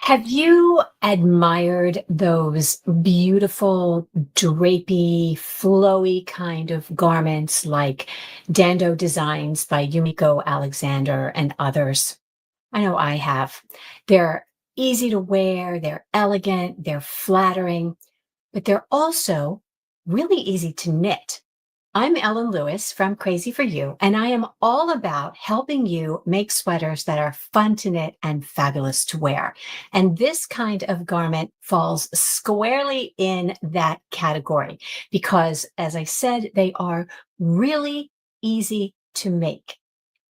Have you admired those beautiful, drapey, flowy kind of garments like Dando Designs by Yumiko Alexander and others? I know I have. They're easy to wear, they're elegant, they're flattering, but they're also really easy to knit. I'm Ellen Lewis from Crazy for You, and I am all about helping you make sweaters that are fun to knit and fabulous to wear. And this kind of garment falls squarely in that category because, as I said, they are really easy to make.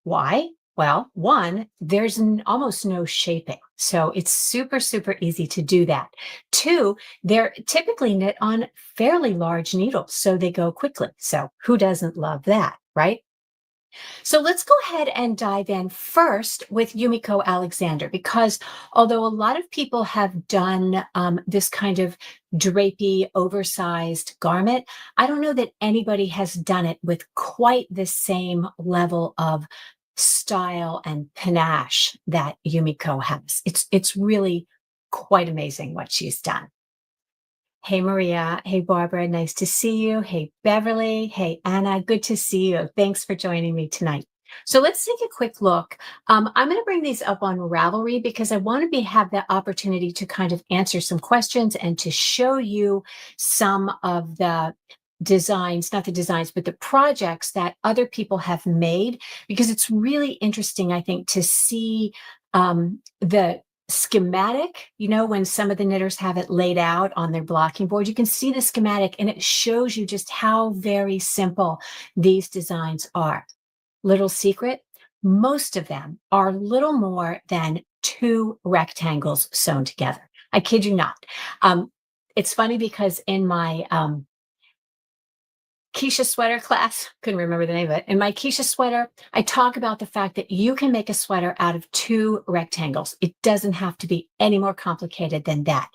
Why? Well, one, there's almost no shaping. So it's super, super easy to do that. Two, they're typically knit on fairly large needles, so they go quickly. So who doesn't love that, right? So let's go ahead and dive in first with Yumiko Alexander, because although a lot of people have done this kind of drapey, oversized garment, I don't know that anybody has done it with quite the same level of style and panache that Yumiko has. It's really quite amazing what she's done. Hey, Maria. Hey, Barbara. Nice to see you. Hey, Beverly. Hey, Anna. Good to see you. Thanks for joining me tonight. So let's take a quick look. I'm going to bring these up on Ravelry because I want to have the opportunity to kind of answer some questions and to show you some of the designs, not the designs, but the projects that other people have made, because it's really interesting, I think, to see the schematic, when some of the knitters have it laid out on their blocking board, you can see the schematic and it shows you just how very simple these designs are. Little secret, most of them are little more than two rectangles sewn together. I kid you not. It's funny because in my Keisha sweater class, couldn't remember the name of it. In my Keisha sweater, I talk about the fact that you can make a sweater out of two rectangles. It doesn't have to be any more complicated than that.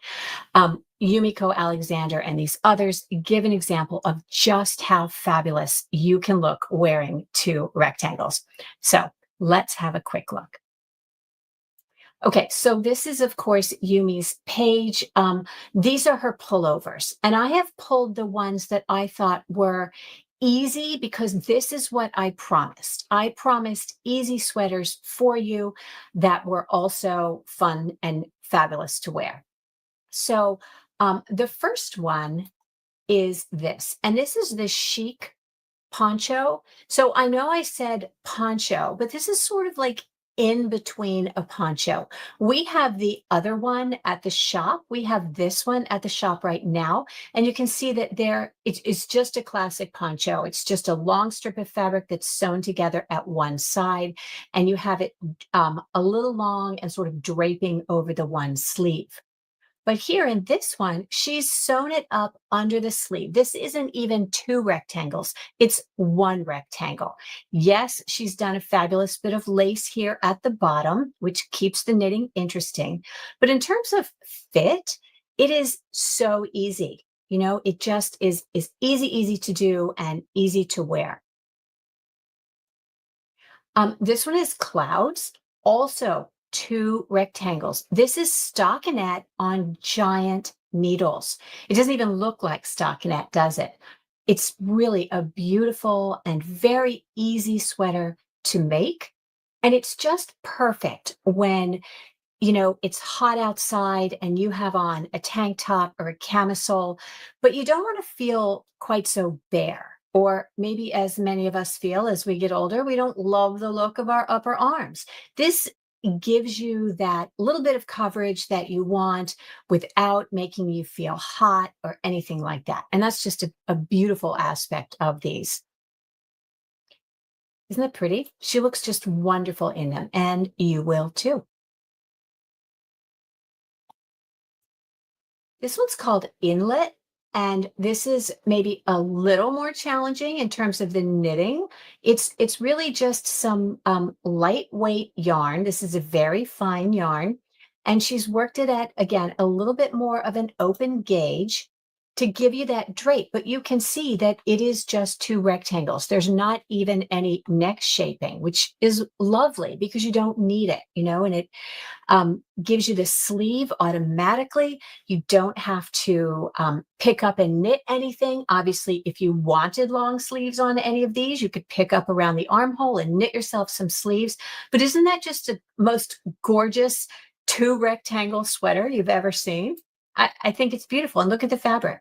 Yumiko Alexander and these others give an example of just how fabulous you can look wearing two rectangles. So let's have a quick look. Okay, so this is, of course, Yumi's page. These are her pullovers, and I have pulled the ones that I thought were easy because this is what I promised. I promised easy sweaters for you that were also fun and fabulous to wear. So the first one is this, and this is the chic poncho. So I know I said poncho, but this is sort of like in between a poncho. We have the other one at the shop. We have this one at the shop right now. And you can see that it's just a classic poncho. It's just a long strip of fabric that's sewn together at one side. And you have it a little long and sort of draping over the one sleeve. But here in this one, she's sewn it up under the sleeve. This isn't even two rectangles. It's one rectangle. Yes, she's done a fabulous bit of lace here at the bottom, which keeps the knitting interesting. But in terms of fit, it is so easy. It just is easy to do and easy to wear. This one is clouds. Also, two rectangles. This is stockinette on giant needles. It doesn't even look like stockinette, does it? It's really a beautiful and very easy sweater to make. And it's just perfect when, it's hot outside and you have on a tank top or a camisole, but you don't want to feel quite so bare. Or maybe as many of us feel as we get older, we don't love the look of our upper arms. This gives you that little bit of coverage that you want without making you feel hot or anything like that. And that's just a beautiful aspect of these. Isn't that pretty? She looks just wonderful in them, and you will too. This one's called Inlet, and this is maybe a little more challenging in terms of the knitting. It's really just some lightweight yarn. This is a very fine yarn, and she's worked it at, again, a little bit more of an open gauge. to give you that drape, but you can see that it is just two rectangles. There's not even any neck shaping, which is lovely because you don't need it, and it gives you the sleeve automatically. You don't have to pick up and knit anything. Obviously, if you wanted long sleeves on any of these, you could pick up around the armhole and knit yourself some sleeves. But isn't that just the most gorgeous two rectangle sweater you've ever seen? I think it's beautiful. And look at the fabric.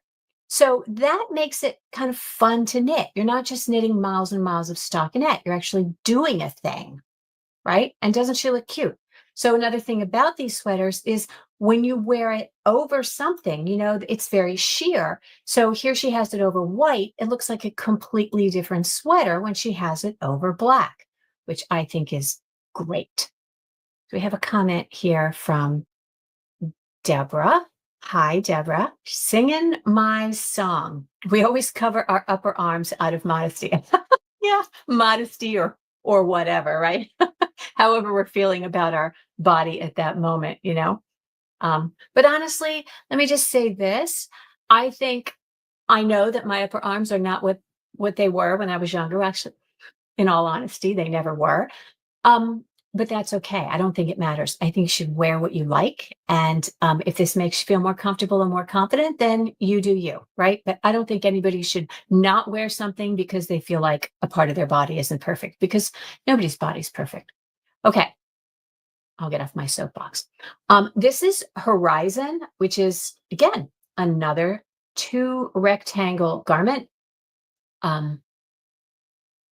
So that makes it kind of fun to knit. You're not just knitting miles and miles of stockinette. You're actually doing a thing, right? And doesn't she look cute? So another thing about these sweaters is when you wear it over something, it's very sheer. So here she has it over white. It looks like a completely different sweater when she has it over black, which I think is great. So we have a comment here from Deborah. Hi, Deborah. Singing my song. We always cover our upper arms out of modesty. Yeah, modesty or whatever, right? However we're feeling about our body at that moment, But honestly, let me just say this. I know that my upper arms are not what they were when I was younger. Actually, in all honesty, they never were. But that's okay. I don't think it matters. I think you should wear what you like. And if this makes you feel more comfortable and more confident, then you do you, right? But I don't think anybody should not wear something because they feel like a part of their body isn't perfect, because nobody's body's perfect. Okay. I'll get off my soapbox. This is Horizon, which is, again, another two rectangle garment.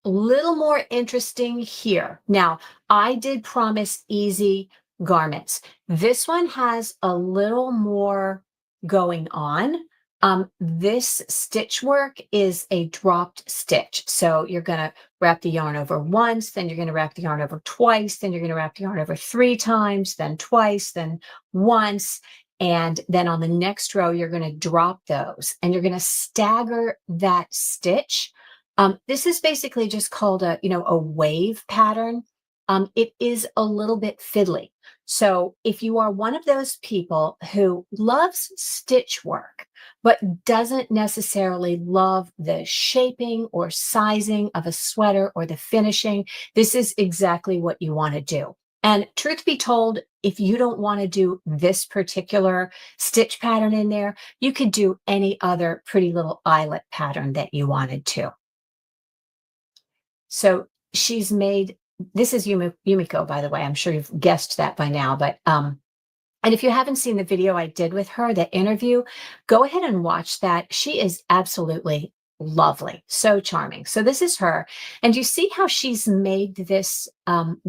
Little more interesting here. Now, I did promise easy garments. This one has a little more going on. This stitch work is a dropped stitch. So you're going to wrap the yarn over once, then you're going to wrap the yarn over twice, then you're going to wrap the yarn over 3 times, then twice, then once. And then on the next row, you're going to drop those and you're going to stagger that stitch. This is basically just called a wave pattern. It is a little bit fiddly. So if you are one of those people who loves stitch work, but doesn't necessarily love the shaping or sizing of a sweater or the finishing, this is exactly what you want to do. And truth be told, if you don't want to do this particular stitch pattern in there, you could do any other pretty little eyelet pattern that you wanted to. So she's made, this is Yumiko, by the way. I'm sure you've guessed that by now, but and if you haven't seen the video I did with her, that interview, go ahead and watch that. She is absolutely lovely, so charming. So this is her, and you see how she's made this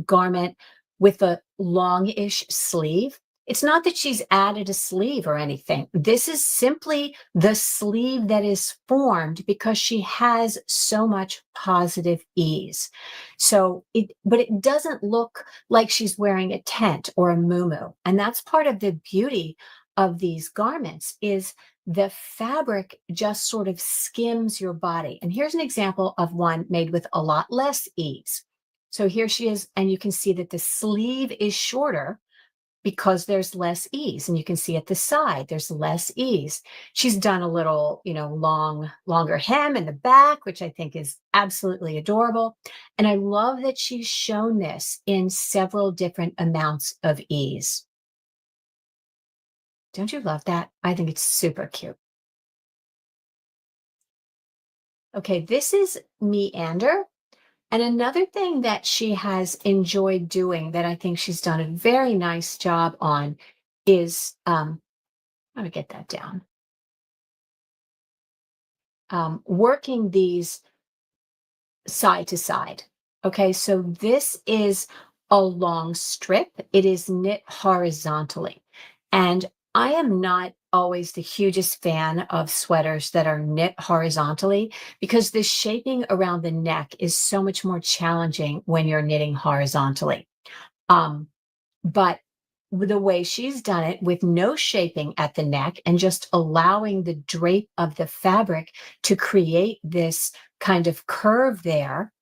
garment with a longish sleeve. It's not that she's added a sleeve or anything. This is simply the sleeve that is formed because she has so much positive ease. But it doesn't look like she's wearing a tent or a muumuu. And that's part of the beauty of these garments is the fabric just sort of skims your body. And here's an example of one made with a lot less ease. So here she is, and you can see that the sleeve is shorter because there's less ease. And you can see at the side, there's less ease. She's done a little, longer hem in the back, which I think is absolutely adorable. And I love that she's shown this in several different amounts of ease. Don't you love that? I think it's super cute. Okay, this is Meander. And another thing that she has enjoyed doing that I think she's done a very nice job on is, let me get that down, working these side to side. Okay, so this is a long strip. It is knit horizontally. And I am not always the hugest fan of sweaters that are knit horizontally because the shaping around the neck is so much more challenging when you're knitting horizontally. But the way she's done it with no shaping at the neck and just allowing the drape of the fabric to create this kind of curve there.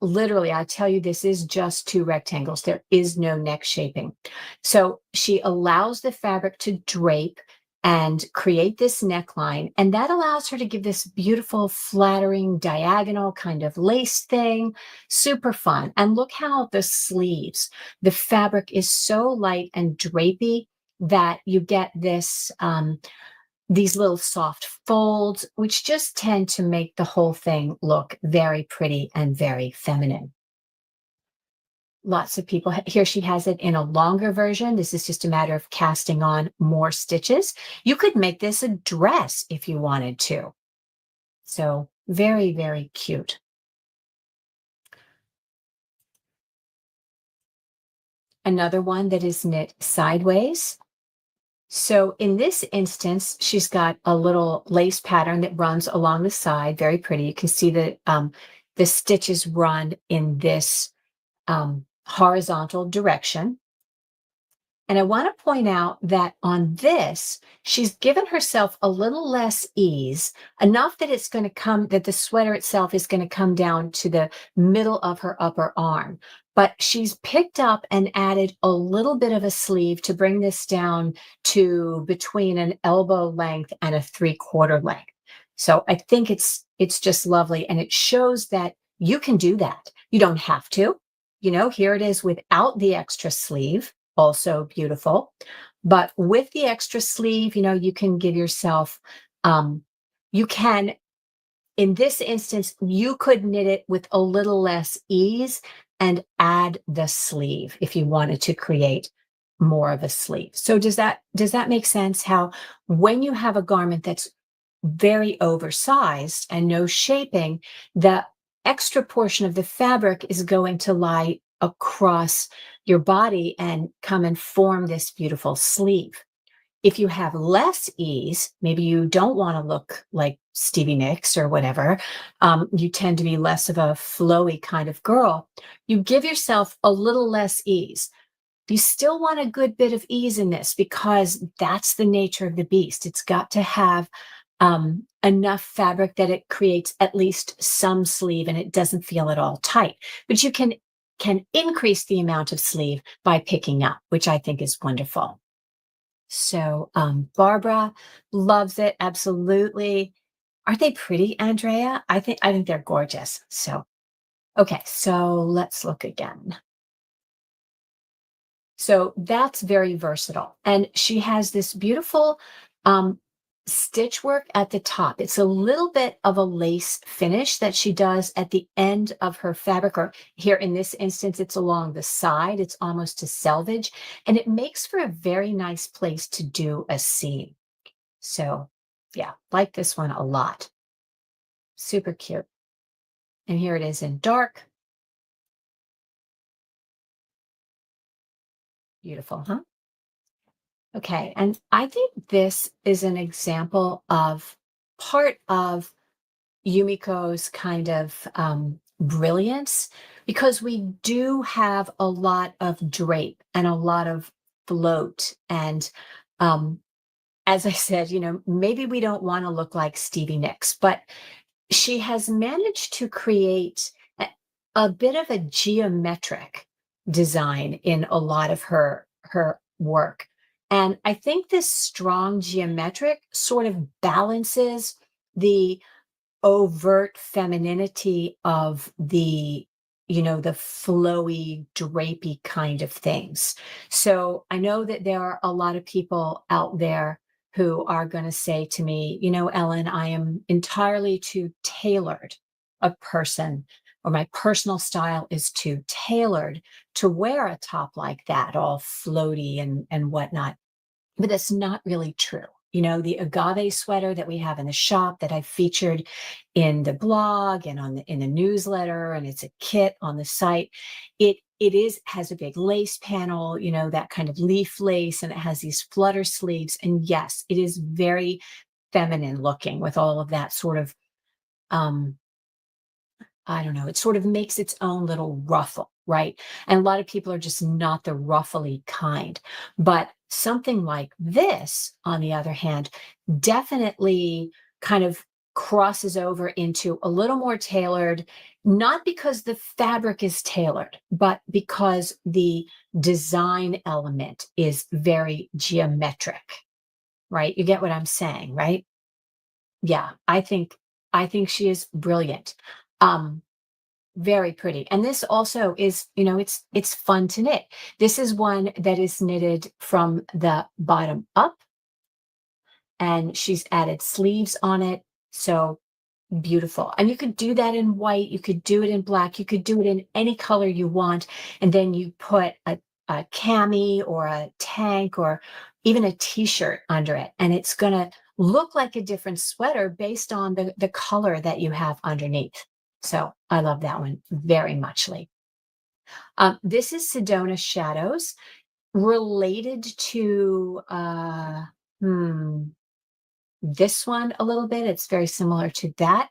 Literally, I tell you, this is just two rectangles. There is no neck shaping. So she allows the fabric to drape and create this neckline. And that allows her to give this beautiful, flattering, diagonal kind of lace thing. Super fun. And look how the sleeves, the fabric is so light and drapey that you get this, these little soft folds, which just tend to make the whole thing look very pretty and very feminine. Lots of people, here she has it in a longer version. This is just a matter of casting on more stitches. You could make this a dress if you wanted to. So very, very cute. Another one that is knit sideways. So in this instance, she's got a little lace pattern that runs along the side, very pretty. You can see that the stitches run in this horizontal direction. And I want to point out that on this, she's given herself a little less ease, enough that it's going to come, that the sweater itself is going to come down to the middle of her upper arm. But she's picked up and added a little bit of a sleeve to bring this down to between an elbow length and a 3/4 length. So I think it's just lovely. And it shows that you can do that. You don't have to. You know, here it is without the extra sleeve. Also beautiful. But with the extra sleeve, you know, you can give yourself, you can, in this instance, you could knit it with a little less ease and add the sleeve if you wanted to create more of a sleeve. So does that make sense? How when you have a garment that's very oversized and no shaping, the extra portion of the fabric is going to lie across your body and come and form this beautiful sleeve. If you have less ease, maybe you don't want to look like Stevie Nicks or whatever, you tend to be less of a flowy kind of girl, you give yourself a little less ease. You still want a good bit of ease in this because that's the nature of the beast. It's got to have enough fabric that it creates at least some sleeve and it doesn't feel at all tight. But you can increase the amount of sleeve by picking up, which I think is wonderful. So Barbara loves it, absolutely. Aren't they pretty, Andrea? I think they're gorgeous. So okay, so let's look again. So that's very versatile. And she has this beautiful stitch work at the top. It's a little bit of a lace finish that she does at the end of her fabric, or here in this instance, it's along the side. It's almost to selvage, and it makes for a very nice place to do a seam. So yeah, like this one a lot. Super cute. And here it is in dark. Beautiful, huh? Okay, and I think this is an example of part of Yumiko's kind of brilliance, because we do have a lot of drape and a lot of float. And as I said, you know, maybe we don't want to look like Stevie Nicks, but she has managed to create a bit of a geometric design in a lot of her work. And I think this strong geometric sort of balances the overt femininity of the, you know, the flowy, drapey kind of things. So I know that there are a lot of people out there who are going to say to me, you know, Ellen, I am entirely too tailored a person, or my personal style is too tailored to wear a top like that, all floaty and whatnot. But that's not really true. You know, the agave sweater that we have in the shop that I've featured in the blog and in the newsletter, and it's a kit on the site. It has a big lace panel, you know, that kind of leaf lace, and it has these flutter sleeves. And yes, it is very feminine looking with all of that sort of I don't know, it sort of makes its own little ruffle, right? And a lot of people are just not the ruffly kind. But something like this, on the other hand, definitely kind of crosses over into a little more tailored, not because the fabric is tailored, but because the design element is very geometric, right? You get what I'm saying, right? Yeah, I think she is brilliant. Um, very pretty. And this also is, it's fun to knit. This is one that is knitted from the bottom up, and she's added sleeves on it. So beautiful. And you could do that in white, you could do it in black, you could do it in any color you want. And then you put a cami or a tank or even a t-shirt under it. And it's going to look like a different sweater based on the color that you have underneath. So I love that one very muchly. This is Sedona Shadows, related to hmm, this one a little bit. It's very similar to that.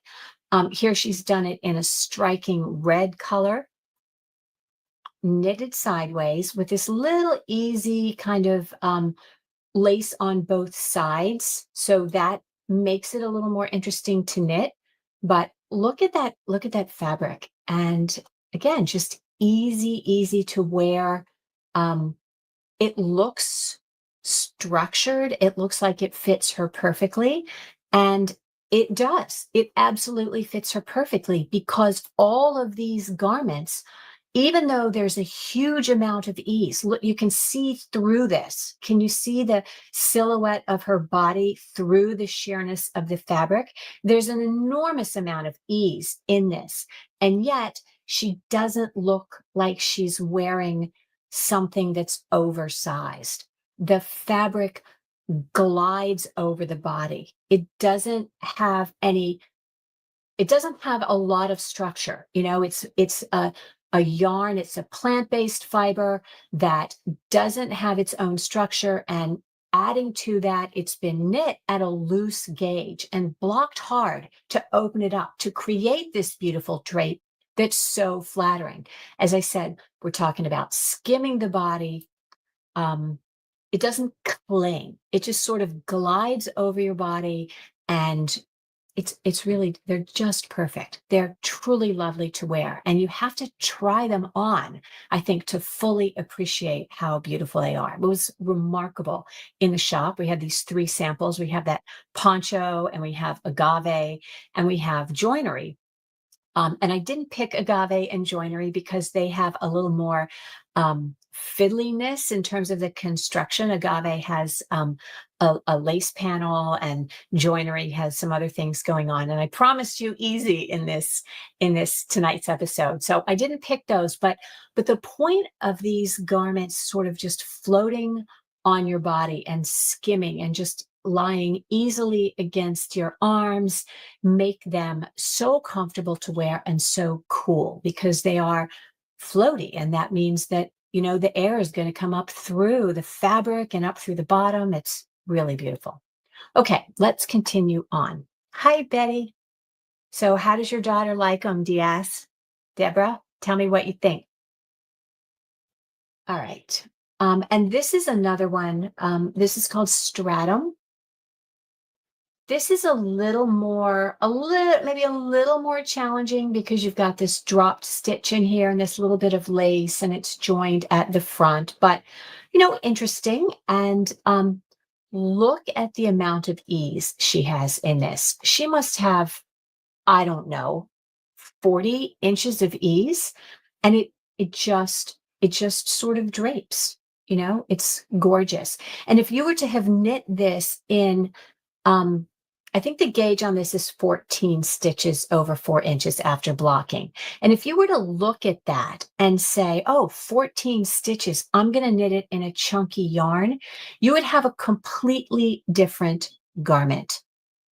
Here she's done it in a striking red color, knitted sideways with this little easy kind of lace on both sides. So that makes it a little more interesting to knit. But look at that fabric. And again, just easy to wear. Um, it looks structured. It looks like it fits her perfectly. And it does. It absolutely fits her perfectly, because all of these garments, even though there's a huge amount of ease, look, you can see through this. Can you see the silhouette of her body through the sheerness of the fabric? There's an enormous amount of ease in this. And yet she doesn't look like she's wearing something that's oversized. The fabric glides over the body. It doesn't have a lot of structure. It's a yarn, it's a plant-based fiber that doesn't have its own structure. And adding to that, it's been knit at a loose gauge and blocked hard to open it up to create this beautiful drape that's so flattering. As I said, we're talking about skimming the body. It doesn't cling. It just sort of glides over your body, and it's really, they're just perfect. They're truly lovely to wear, and you have to try them on, I think, to fully appreciate how beautiful they are. It was remarkable in the shop. We had these 3 samples. We have that poncho, and we have agave, and we have joinery. And I didn't pick agave and joinery because they have a little more fiddliness in terms of the construction. Agave has a lace panel, and joinery has some other things going on. And I promised you easy in this tonight's episode, so I didn't pick those. But the point of these garments sort of just floating on your body and skimming and just lying easily against your arms make them so comfortable to wear and so cool, because they are floaty. And that means that, the air is going to come up through the fabric and up through the bottom. It's really beautiful. Okay, let's continue on. Hi, Betty. So how does your daughter like them, Diaz? Deborah, tell me what you think. All right. And this is another one. This is called Stratum. This is maybe a little more challenging, because you've got this dropped stitch in here and this little bit of lace, and it's joined at the front, but interesting. And look at the amount of ease she has in this. She must have, I don't know, 40 inches of ease, and it just sort of drapes. It's gorgeous. And if you were to have knit this in, I think the gauge on this is 14 stitches over 4 inches after blocking. And if you were to look at that and say, oh, 14 stitches, I'm going to knit it in a chunky yarn, you would have a completely different garment.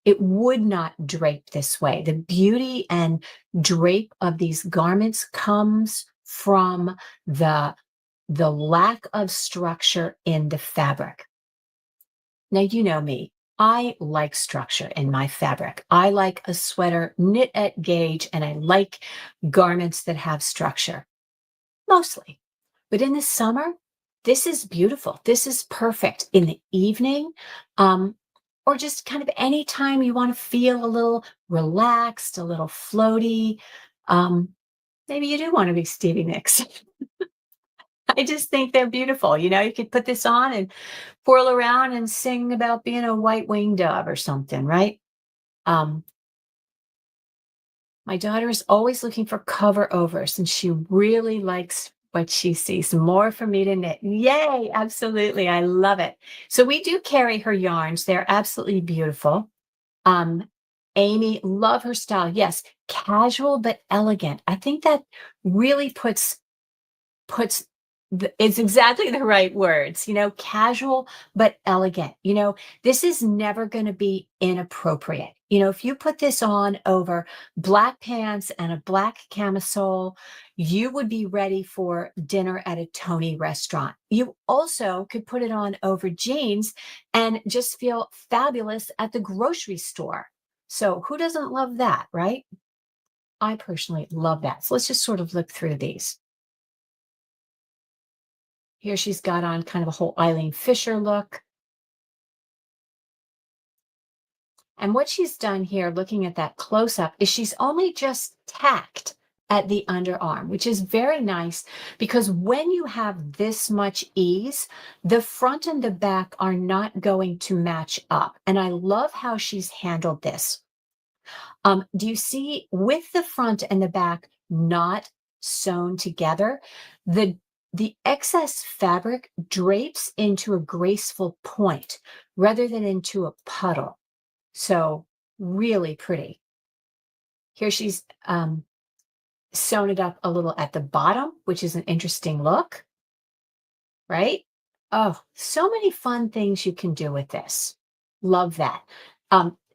It would not drape this way. The beauty and drape of these garments comes from the lack of structure in the fabric. Now, you know me. I like structure in my fabric. I like a sweater knit at gauge, and I like garments that have structure, mostly. But in the summer, this is beautiful. This is perfect in the evening, or just kind of any time you want to feel a little relaxed, a little floaty. Maybe you do want to be Stevie Nicks. I just think they're beautiful. You could put this on and twirl around and sing about being a white winged dove or something, right? Um, my daughter is always looking for cover overs and she really likes what she sees. More for me to knit. Yay, absolutely. I love it. So we do carry her yarns. They're absolutely beautiful. Um, Amy, love her style. Yes, casual but elegant. I think that really puts it's exactly the right words, casual but elegant. This is never going to be inappropriate. If you put this on over black pants and a black camisole, you would be ready for dinner at a Tony restaurant. You also could put it on over jeans and just feel fabulous at the grocery store. So who doesn't love that, right? I personally love that. So let's just sort of look through these. Here she's got on kind of a whole Eileen Fisher look. And what she's done here, looking at that close up, is she's only just tacked at the underarm, which is very nice because when you have this much ease, the front and the back are not going to match up. And I love how she's handled this. Do you see with the front and the back not sewn together, the excess fabric drapes into a graceful point rather than into a puddle. So really pretty. Here she's sewn it up a little at the bottom, which is an interesting look, right? Oh, so many fun things you can do with this. Love that.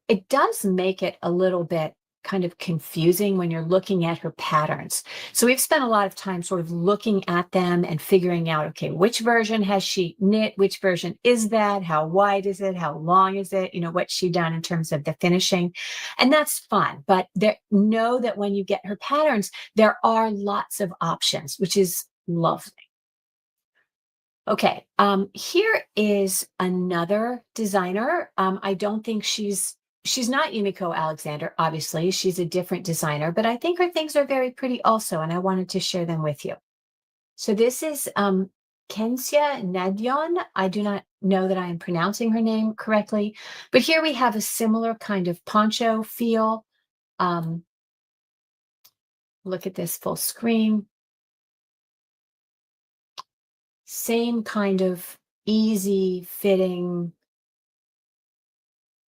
It does make it a little bit kind of confusing when you're looking at her patterns. So we've spent a lot of time sort of looking at them and figuring out, okay, which version has she knit? Which version is that? How wide is it? How long is it? What's she done in terms of the finishing? And that's fun. But know that when you get her patterns, there are lots of options, which is lovely. Okay, here is another designer. I don't think she's not Yumiko Alexander, obviously. She's a different designer, but I think her things are very pretty also, and I wanted to share them with you. So this is Kenzia Nadon. I do not know that I am pronouncing her name correctly, but here we have a similar kind of poncho feel. Look at this full screen. Same kind of easy fitting,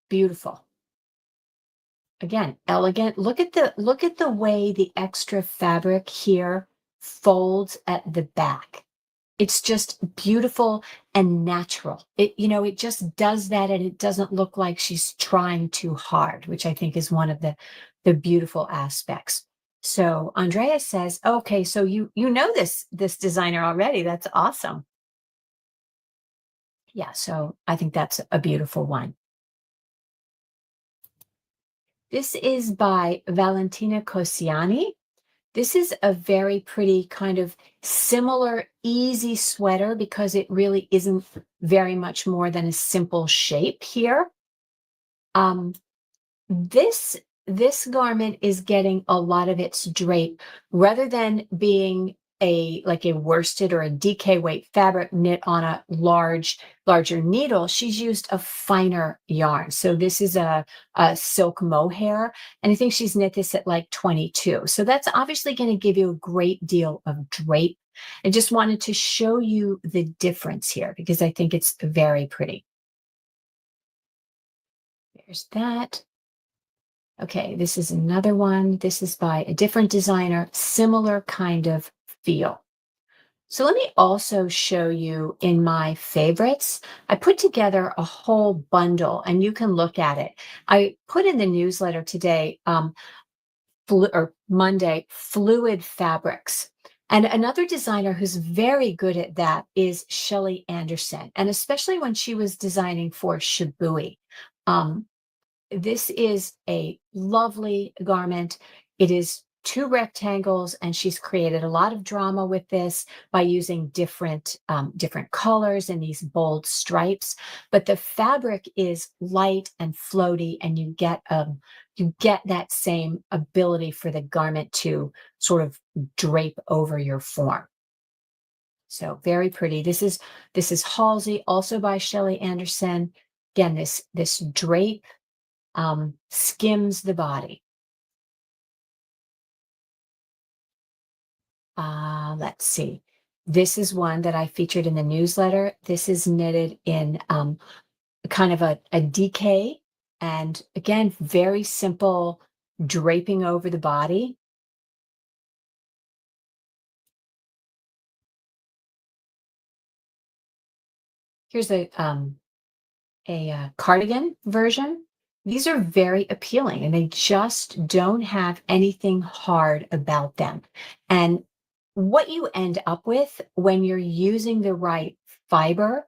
beautiful. Again, elegant. Look at the way the extra fabric here folds at the back. It's just beautiful and natural. It just does that and it doesn't look like she's trying too hard, which I think is one of the beautiful aspects. So Andrea says, okay, so you know this designer already. That's awesome. Yeah, so I think that's a beautiful one. This is by Valentina Kosani. This is a very pretty kind of similar, easy sweater because it really isn't very much more than a simple shape here. Um, this garment is getting a lot of its drape rather than being like a worsted or a DK weight fabric knit on a larger needle. She's used a finer yarn. So this is a silk mohair, and I think she's knit this at like 22. So that's obviously going to give you a great deal of drape. I just wanted to show you the difference here because I think it's very pretty. There's that. Okay, this is another one. This is by a different designer, similar kind of feel. So let me also show you in my favorites. I put together a whole bundle and you can look at it. I put in the newsletter today, or Monday, fluid fabrics. And another designer who's very good at that is Shellie Anderson, and especially when she was designing for Shibui. This is a lovely garment. It is two rectangles, and she's created a lot of drama with this by using different colors and these bold stripes. But the fabric is light and floaty, and you get that same ability for the garment to sort of drape over your form. So very pretty. This is Halsey, also by Shellie Anderson. Again, this drape skims the body. Let's see. This is one that I featured in the newsletter. This is knitted in kind of a DK, and again, very simple draping over the body. Here's a cardigan version. These are very appealing and they just don't have anything hard about them. And what you end up with when you're using the right fiber,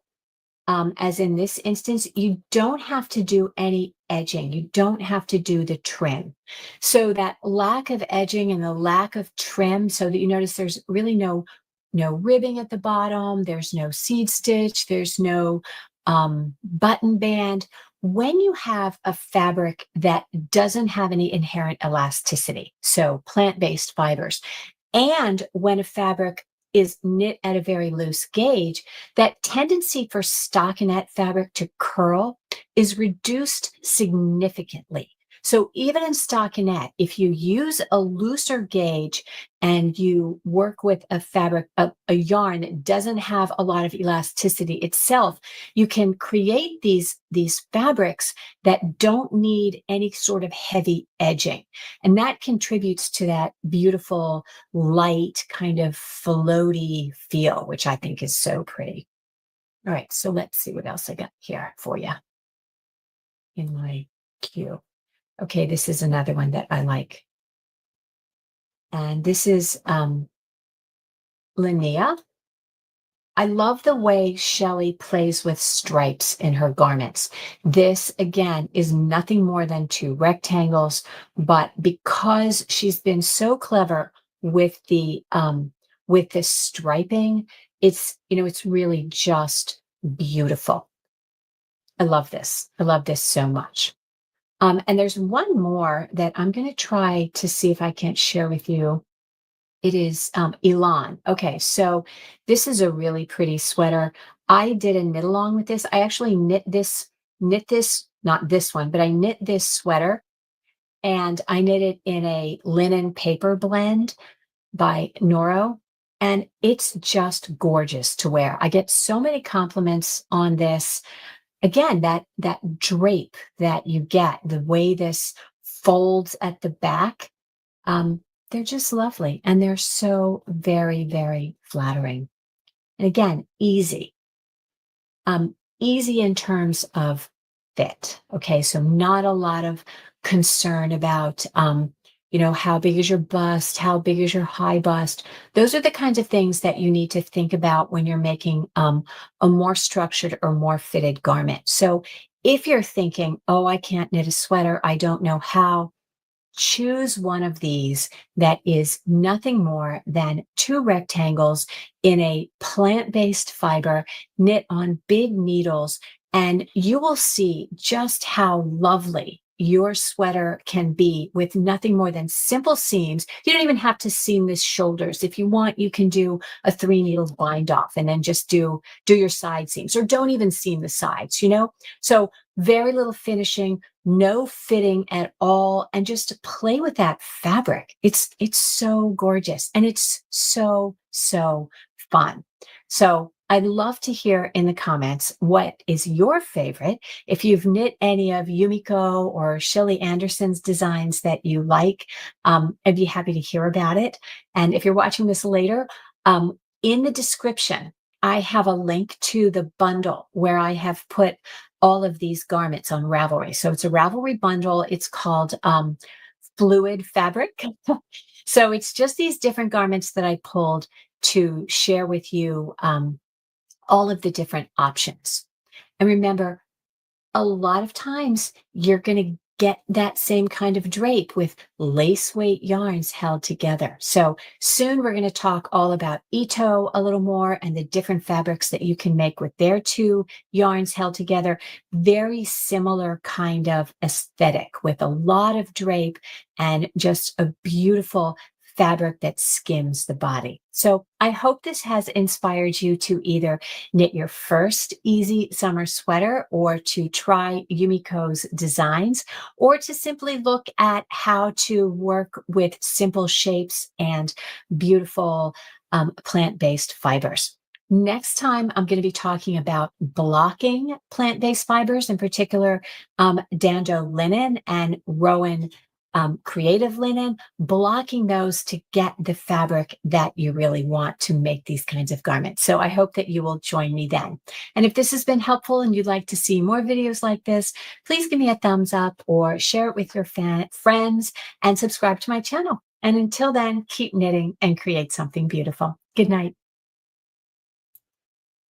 as in this instance, you don't have to do any edging. You don't have to do the trim. So that lack of edging and the lack of trim, so that you notice there's really no ribbing at the bottom, there's no seed stitch, there's no button band. When you have a fabric that doesn't have any inherent elasticity, so plant-based fibers, and when a fabric is knit at a very loose gauge, that tendency for stockinette fabric to curl is reduced significantly. So even in stockinette, if you use a looser gauge and you work with a fabric, a yarn that doesn't have a lot of elasticity itself, you can create these fabrics that don't need any sort of heavy edging. And that contributes to that beautiful, light, kind of floaty feel, which I think is so pretty. All right, so let's see what else I got here for you in my queue. Okay, this is another one that I like. And this is Lenia. I love the way Shelly plays with stripes in her garments. This, again, is nothing more than two rectangles, but because she's been so clever with the striping, it's really just beautiful. I love this. I love this so much. And there's one more that I'm going to try to see if I can't share with you. It is Elon. Okay, so this is a really pretty sweater. I did a knit along with this. I actually knit this, not this one, but I knit this sweater and I knit it in a linen paper blend by Noro. And it's just gorgeous to wear. I get so many compliments on this. Again, that drape that you get, the way this folds at the back, they're just lovely. And they're so very, very flattering. And again, easy. Easy in terms of fit. Okay, so not a lot of concern about, how big is your bust? How big is your high bust? Those are the kinds of things that you need to think about when you're making a more structured or more fitted garment. So if you're thinking, oh, I can't knit a sweater, I don't know how, choose one of these that is nothing more than two rectangles in a plant-based fiber knit on big needles, and you will see just how lovely your sweater can be with nothing more than simple seams. You don't even have to seam the shoulders. If you want, you can do a 3-needle bind off and then just do your side seams, or don't even seam the sides, So very little finishing, no fitting at all, and just play with that fabric. It's so gorgeous and it's so fun. So I'd love to hear in the comments, what is your favorite? If you've knit any of Yumiko or Shellie Anderson's designs that you like, I'd be happy to hear about it. And if you're watching this later, in the description, I have a link to the bundle where I have put all of these garments on Ravelry. So it's a Ravelry bundle. It's called Fluid Fabric. So it's just these different garments that I pulled to share with you all of the different options. And remember, a lot of times you're going to get that same kind of drape with lace weight yarns held together. So soon we're going to talk all about Ito a little more and the different fabrics that you can make with their two yarns held together. Very similar kind of aesthetic with a lot of drape and just a beautiful fabric that skims the body. So I hope this has inspired you to either knit your first easy summer sweater, or to try Yumiko's designs, or to simply look at how to work with simple shapes and beautiful plant-based fibers. Next time, I'm going to be talking about blocking plant-based fibers, in particular, Dando linen and Rowan creative linen, blocking those to get the fabric that you really want to make these kinds of garments. So I hope that you will join me then. And if this has been helpful and you'd like to see more videos like this, please give me a thumbs up or share it with your friends and subscribe to my channel. And until then, keep knitting and create something beautiful. Good night.